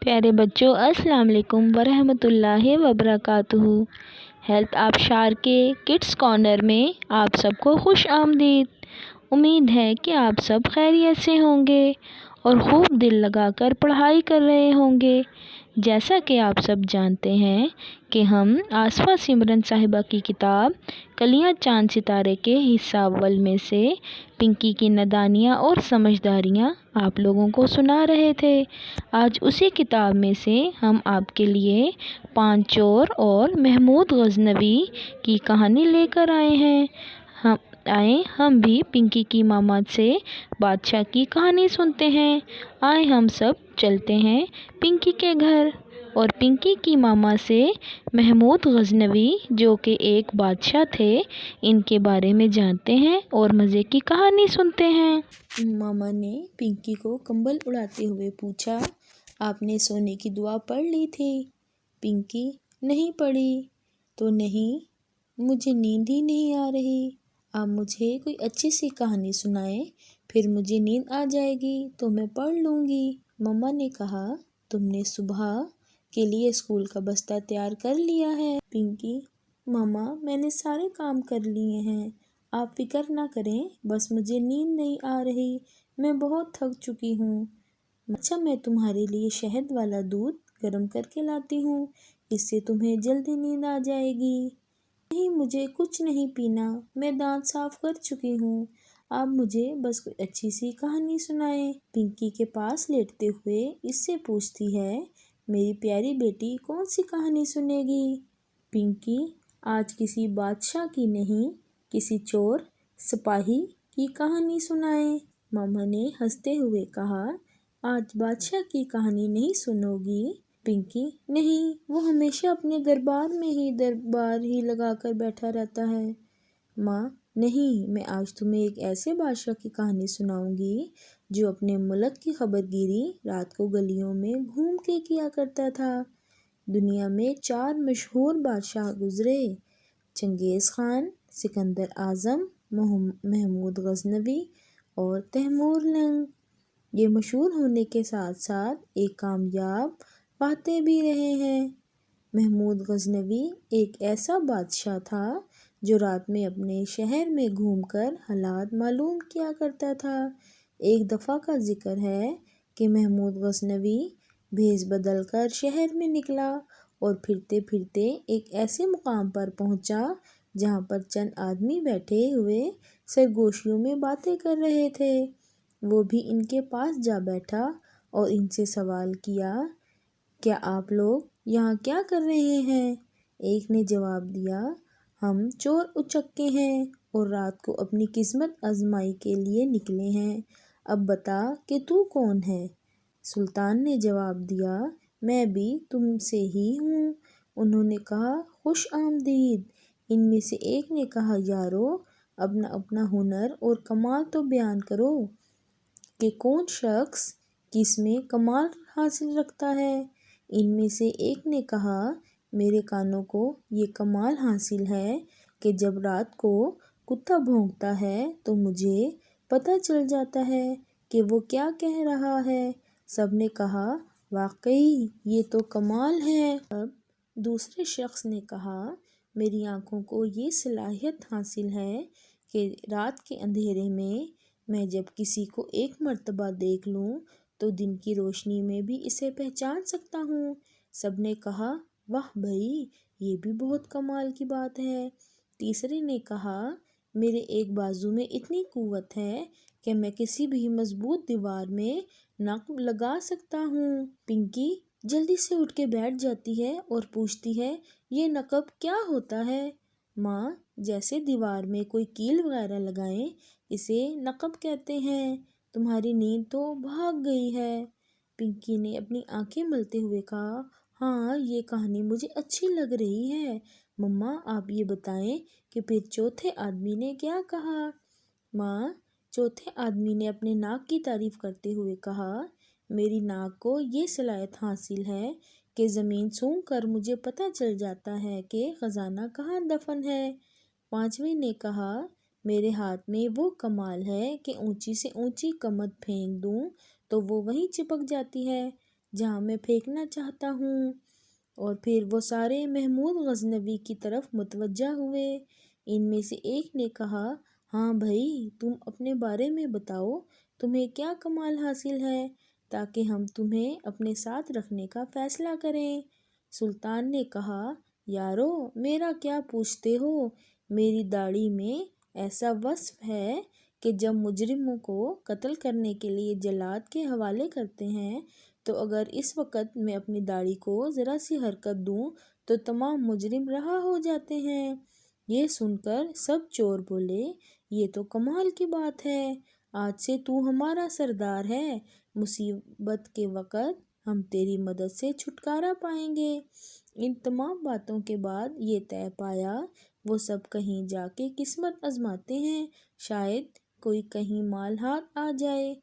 پیارے بچوں، السلام علیکم ورحمۃ اللہ وبرکاتہ۔ ہیلتھ آبشار کے کڈس کارنر میں آپ سب کو خوش آمدید۔ امید ہے کہ آپ سب خیریت سے ہوں گے اور خوب دل لگا کر پڑھائی کر رہے ہوں گے۔ جیسا کہ آپ سب جانتے ہیں کہ ہم آصفہ سمرن صاحبہ کی کتاب کلیاں چاند ستارے کے حصہ اول میں سے پنکی کی نادانیاں اور سمجھداریاں آپ لوگوں کو سنا رہے تھے۔ آج اسی کتاب میں سے ہم آپ کے لیے پانچ چور اور محمود غزنوی کی کہانی لے کر آئے ہیں۔ ہم بھی پنکی کی ماما سے بادشاہ کی کہانی سنتے ہیں۔ آئے ہم سب چلتے ہیں پنکی کے گھر اور پنکی کی ماما سے محمود غزنوی جو کہ ایک بادشاہ تھے ان کے بارے میں جانتے ہیں اور مزے کی کہانی سنتے ہیں۔ ماما نے پنکی کو کمبل اڑاتے ہوئے پوچھا، آپ نے سونے کی دعا پڑھ لی تھی؟ پنکی، نہیں پڑھی تو نہیں، مجھے نیند ہی نہیں آ رہی۔ آپ مجھے کوئی اچھی سی کہانی سنائیں، پھر مجھے نیند آ جائے گی تو میں پڑھ لوں گی۔ ماما نے کہا، تم نے صبح کے لیے اسکول کا بستہ تیار کر لیا ہے؟ پنکی، ماما میں نے سارے کام کر لیے ہیں، آپ فکر نہ کریں، بس مجھے نیند نہیں آ رہی، میں بہت تھک چکی ہوں۔ اچھا، میں تمہارے لیے شہد والا دودھ گرم کر کے لاتی ہوں، اس سے تمہیں جلدی نیند آ جائے گی۔ نہیں، مجھے کچھ نہیں پینا، میں دانت صاف کر چکی ہوں، آپ مجھے بس کوئی اچھی سی کہانی سنائیں۔ پنکی کے پاس لیٹتے ہوئے اس سے پوچھتی ہے، میری پیاری بیٹی کون سی کہانی سنے گی؟ پنکی، آج کسی بادشاہ کی نہیں، کسی چور سپاہی کی کہانی سنائیں۔ ماما نے ہنستے ہوئے کہا، آج بادشاہ کی کہانی نہیں سنو گی؟ پنکی، نہیں، وہ ہمیشہ اپنے دربار ہی لگا کر بیٹھا رہتا ہے۔ ماں، نہیں، میں آج تمہیں ایک ایسے بادشاہ کی کہانی سناؤں گی جو اپنے ملک کی خبر گیری رات کو گلیوں میں گھوم کے کیا کرتا تھا۔ دنیا میں 4 مشہور بادشاہ گزرے، چنگیز خان، سکندر اعظم، محمود غزنوی اور تیمور لنگ۔ یہ مشہور ہونے کے ساتھ ساتھ ایک کامیاب فاتح بھی رہے ہیں۔ محمود غزنوی ایک ایسا بادشاہ تھا جو رات میں اپنے شہر میں گھوم کر حالات معلوم کیا کرتا تھا۔ ایک دفعہ کا ذکر ہے کہ محمود غزنوی بھیس بدل کر شہر میں نکلا اور پھرتے پھرتے ایک ایسے مقام پر پہنچا جہاں پر چند آدمی بیٹھے ہوئے سرگوشیوں میں باتیں کر رہے تھے۔ وہ بھی ان کے پاس جا بیٹھا اور ان سے سوال کیا، کیا آپ لوگ یہاں کیا کر رہے ہیں؟ ایک نے جواب دیا، ہم چور اچکے ہیں اور رات کو اپنی قسمت آزمائی کے لیے نکلے ہیں، اب بتا کہ تو کون ہے؟ سلطان نے جواب دیا، میں بھی تم سے ہی ہوں۔ انہوں نے کہا، خوش آمدید۔ ان میں سے ایک نے کہا، یارو، اپنا اپنا ہنر اور کمال تو بیان کرو کہ کون شخص کس میں کمال حاصل رکھتا ہے۔ ان میں سے ایک نے کہا، میرے کانوں کو یہ کمال حاصل ہے کہ جب رات کو کتا بھونکتا ہے تو مجھے پتہ چل جاتا ہے کہ وہ کیا کہہ رہا ہے۔ سب نے کہا، واقعی یہ تو کمال ہے۔ اب دوسرے شخص نے کہا، میری آنکھوں کو یہ صلاحیت حاصل ہے کہ رات کے اندھیرے میں جب کسی کو ایک مرتبہ دیکھ لوں تو دن کی روشنی میں بھی اسے پہچان سکتا ہوں۔ سب نے کہا، واہ بھئی، یہ بھی بہت کمال کی بات ہے۔ تیسرے نے کہا، میرے ایک بازو میں اتنی قوت ہے کہ میں کسی بھی مضبوط دیوار میں نقب لگا سکتا ہوں۔ پنکی جلدی سے اٹھ کے بیٹھ جاتی ہے اور پوچھتی ہے، یہ نقب کیا ہوتا ہے؟ ماں، جیسے دیوار میں کوئی کیل وغیرہ لگائیں، اسے نقب کہتے ہیں۔ تمہاری نیند تو بھاگ گئی ہے۔ پنکی نے اپنی آنکھیں ملتے ہوئے کہا، ہاں، یہ کہانی مجھے اچھی لگ رہی ہے۔ مما، آپ یہ بتائیں کہ پھر چوتھے آدمی نے کیا کہا؟ ماں، چوتھے آدمی نے اپنے ناک کی تعریف کرتے ہوئے کہا، میری ناک کو یہ صلاحیت حاصل ہے کہ زمین سونگھ کر مجھے پتہ چل جاتا ہے کہ خزانہ کہاں دفن ہے۔ پانچویں نے کہا، میرے ہاتھ میں وہ کمال ہے کہ اونچی سے اونچی کمد پھینک دوں تو وہ وہیں چپک جاتی ہے۔ جہاں میں پھینکنا چاہتا ہوں۔ اور پھر وہ سارے محمود غزنوی کی طرف متوجہ ہوئے۔ ان میں سے ایک نے کہا، ہاں بھائی، تم اپنے بارے میں بتاؤ، تمہیں کیا کمال حاصل ہے تاکہ ہم تمہیں اپنے ساتھ رکھنے کا فیصلہ کریں۔ سلطان نے کہا، یارو میرا کیا پوچھتے ہو، میری داڑھی میں ایسا وصف ہے کہ جب مجرموں کو قتل کرنے کے لیے جلاد کے حوالے کرتے ہیں تو اگر اس وقت میں اپنی داڑھی کو ذرا سی حرکت دوں تو تمام مجرم رہا ہو جاتے ہیں۔ یہ سن کر سب چور بولے، یہ تو کمال کی بات ہے، آج سے تو ہمارا سردار ہے، مصیبت کے وقت ہم تیری مدد سے چھٹکارا پائیں گے۔ ان تمام باتوں کے بعد یہ طے پایا وہ سب کہیں جا کے قسمت آزماتے ہیں، شاید کوئی کہیں مال ہاتھ آ جائے۔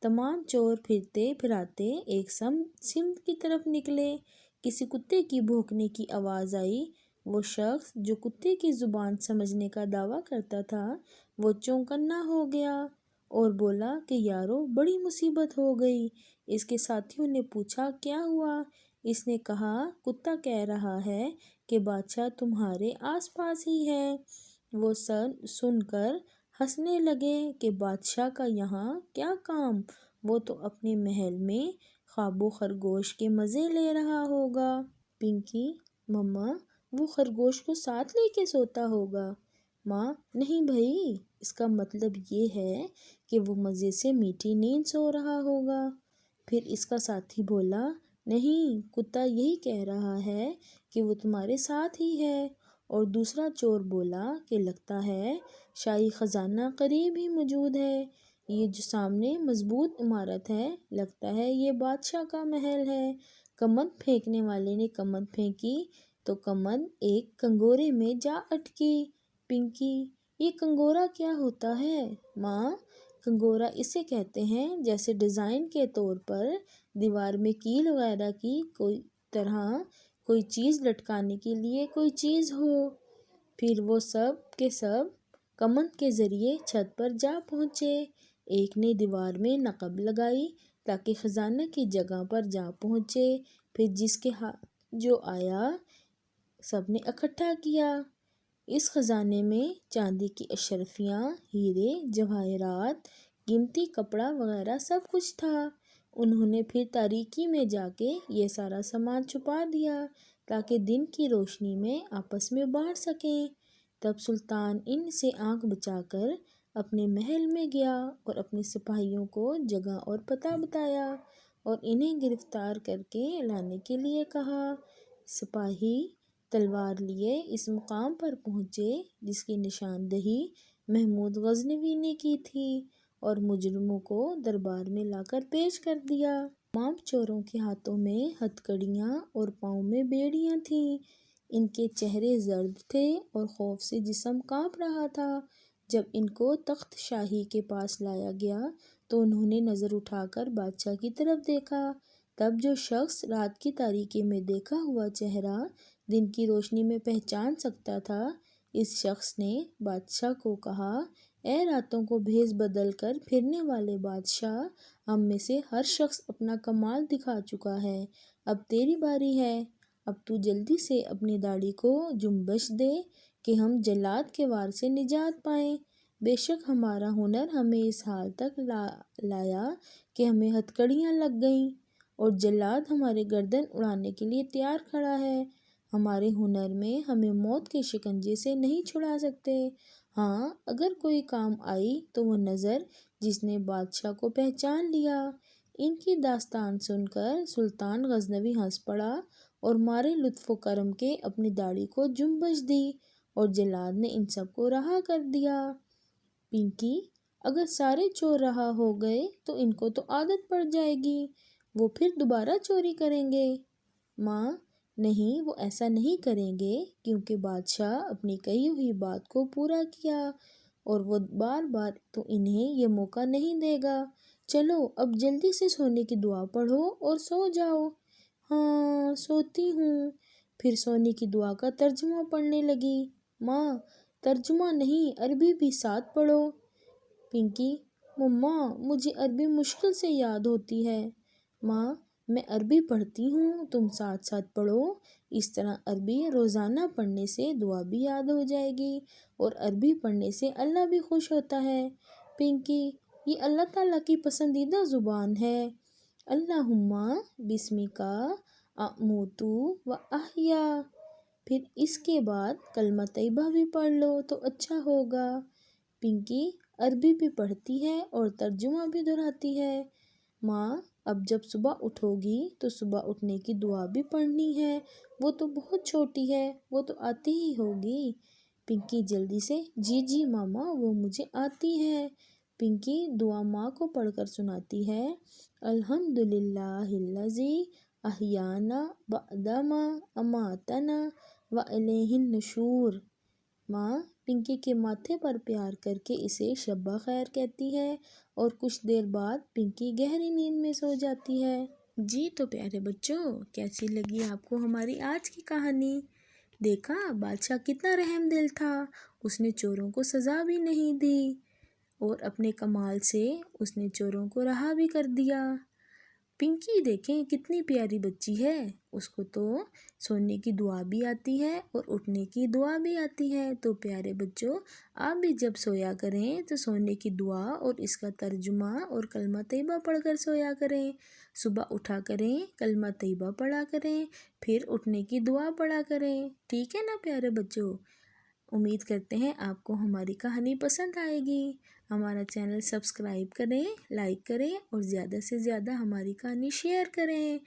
تمام چور پھرتے پھراتے ایک سمت کی طرف نکلے۔ کسی کتے کی بھونکنے کی آواز آئی۔ وہ شخص جو کتے کی زبان سمجھنے کا دعویٰ کرتا تھا وہ چونکنا ہو گیا اور بولا کہ یارو بڑی مصیبت ہو گئی۔ اس کے ساتھیوں نے پوچھا، کیا ہوا؟ اس نے کہا، کتا کہہ رہا ہے کہ بادشاہ تمہارے آس پاس ہی ہے۔ وہ سن کر ہنسنے لگے کہ بادشاہ کا یہاں کیا کام، وہ تو اپنے محل میں خواب و خرگوش کے مزے لے رہا ہوگا۔ پنکی، مما، وہ خرگوش کو ساتھ لے کے سوتا ہوگا۔ ماں، نہیں بھائی، اس کا مطلب یہ ہے کہ وہ مزے سے میٹھی نیند سو رہا ہوگا۔ پھر اس کا ساتھی بولا، نہیں، کتا یہی کہہ رہا ہے کہ وہ تمہارے ساتھ ہی ہے۔ اور دوسرا چور بولا کہ لگتا ہے شاہی خزانہ قریب ہی موجود ہے، یہ جو سامنے مضبوط عمارت ہے لگتا ہے یہ بادشاہ کا محل ہے۔ کمند پھینکنے والے نے کمند پھینکی تو کمند ایک کنگورے میں جا اٹکی۔ پنکی، یہ کنگورا کیا ہوتا ہے؟ ماں، کنگورا اسے کہتے ہیں جیسے ڈیزائن کے طور پر دیوار میں کیل وغیرہ کی کوئی چیز لٹکانے کے لیے کوئی چیز ہو۔ پھر وہ سب کے سب کمند کے ذریعے چھت پر جا پہنچے۔ ایک نے دیوار میں نقب لگائی تاکہ خزانہ کی جگہ پر جا پہنچے، پھر جس کے ہاتھ جو آیا سب نے اکٹھا کیا۔ اس خزانے میں چاندی کی اشرفیاں، ہیرے، جواہرات، قیمتی کپڑا وغیرہ سب کچھ تھا۔ انہوں نے پھر تاریکی میں جا کے یہ سارا سامان چھپا دیا تاکہ دن کی روشنی میں آپس میں بانٹ سکیں۔ تب سلطان ان سے آنکھ بچا کر اپنے محل میں گیا اور اپنے سپاہیوں کو جگہ اور پتہ بتایا اور انہیں گرفتار کر کے لانے کے لیے کہا۔ سپاہی تلوار لیے اس مقام پر پہنچے جس کی نشاندہی محمود غزنوی نے کی تھی اور مجرموں کو دربار میں لا کر پیش کر دیا۔ تمام چوروں کے ہاتھوں میں ہتھ کڑیاں اور پاؤں میں بیڑیاں تھیں۔ ان کے چہرے زرد تھے اور خوف سے جسم کانپ رہا تھا۔ جب ان کو تخت شاہی کے پاس لایا گیا تو انہوں نے نظر اٹھا کر بادشاہ کی طرف دیکھا۔ تب جو شخص رات کی تاریکی میں دیکھا ہوا چہرہ دن کی روشنی میں پہچان سکتا تھا، اس شخص نے بادشاہ کو کہا، اے راتوں کو بھیس بدل کر پھرنے والے بادشاہ، ہم میں سے ہر شخص اپنا کمال دکھا چکا ہے، اب تیری باری ہے۔ اب تو جلدی سے اپنی داڑھی کو جنبش دے کہ ہم جلاد کے وار سے نجات پائیں۔ بے شک ہمارا ہنر ہمیں اس حال تک لایا کہ ہمیں ہتھ کڑیاں لگ گئیں اور جلاد ہمارے گردن اڑانے کے لیے تیار کھڑا ہے۔ ہمارے ہنر میں ہمیں موت کے شکنجے سے نہیں چھڑا سکتے۔ ہاں، اگر کوئی کام آئی تو وہ نظر جس نے بادشاہ کو پہچان لیا۔ ان کی داستان سن کر سلطان غزنوی ہنس پڑا اور مارے لطف و کرم کے اپنی داڑھی کو جنبش دی اور جلاد نے ان سب کو رہا کر دیا۔ پنکی، اگر سارے چور رہا ہو گئے تو ان کو تو عادت پڑ جائے گی، وہ پھر دوبارہ چوری کریں گے۔ ماں، نہیں، وہ ایسا نہیں کریں گے کیونکہ بادشاہ اپنی کہی ہوئی بات کو پورا کیا اور وہ بار بار تو انہیں یہ موقع نہیں دے گا۔ چلو اب جلدی سے سونے کی دعا پڑھو اور سو جاؤ۔ ہاں، سوتی ہوں۔ پھر سونے کی دعا کا ترجمہ پڑھنے لگی۔ ماں، ترجمہ نہیں، عربی بھی ساتھ پڑھو۔ پنکی، مما، مجھے عربی مشکل سے یاد ہوتی ہے۔ ماں، میں عربی پڑھتی ہوں، تم ساتھ ساتھ پڑھو۔ اس طرح عربی روزانہ پڑھنے سے دعا بھی یاد ہو جائے گی اور عربی پڑھنے سے اللہ بھی خوش ہوتا ہے۔ پنکی، یہ اللہ تعالیٰ کی پسندیدہ زبان ہے۔ اللہم بسمک اموت و احیا، پھر اس کے بعد کلمہ طیبہ بھی پڑھ لو تو اچھا ہوگا۔ پنکی عربی بھی پڑھتی ہے اور ترجمہ بھی دہراتی ہے۔ ماں، اب جب صبح اٹھو گی تو صبح اٹھنے کی دعا بھی پڑھنی ہے، وہ تو بہت چھوٹی ہے، وہ تو آتی ہی ہوگی۔ پنکی جلدی سے، جی ماما وہ مجھے آتی ہے۔ پنکی دعا ماں کو پڑھ کر سناتی ہے، الحمدللہ الذی احیانا بعدما اماتنا والیہ النشور۔ ماں پنکی کے ماتھے پر پیار کر کے اسے شب خیر کہتی ہے اور کچھ دیر بعد پنکی گہری نیند میں سو جاتی ہے۔ جی تو پیارے بچوں، کیسی لگی آپ کو ہماری آج کی کہانی؟ دیکھا بادشاہ کتنا رحم دل تھا، اس نے چوروں کو سزا بھی نہیں دی اور اپنے کمال سے اس نے چوروں کو رہا بھی کر دیا۔ پنکی دیکھیں کتنی پیاری بچی ہے، اس کو تو سونے کی دعا بھی آتی ہے اور اٹھنے کی دعا بھی آتی ہے۔ تو پیارے بچوں، آپ بھی جب سویا کریں تو سونے کی دعا اور اس کا ترجمہ اور کلمہ طیبہ پڑھ کر سویا کریں۔ صبح اٹھا کریں کلمہ طیبہ پڑھا کریں، پھر اٹھنے کی دعا پڑھا کریں، ٹھیک ہے نا پیارے بچوں؟ امید کرتے ہیں آپ کو ہماری کہانی پسند آئے گی۔ ہمارا چینل سبسکرائب کریں، لائک کریں اور زیادہ سے زیادہ ہماری کہانی شیئر کریں،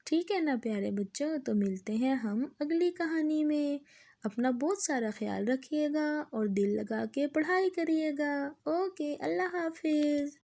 ٹھیک ہے نا پیارے بچوں؟ تو ملتے ہیں ہم اگلی کہانی میں۔ اپنا بہت سارا خیال رکھیے گا اور دل لگا کے پڑھائی کریے گا۔ اوکے، اللہ حافظ۔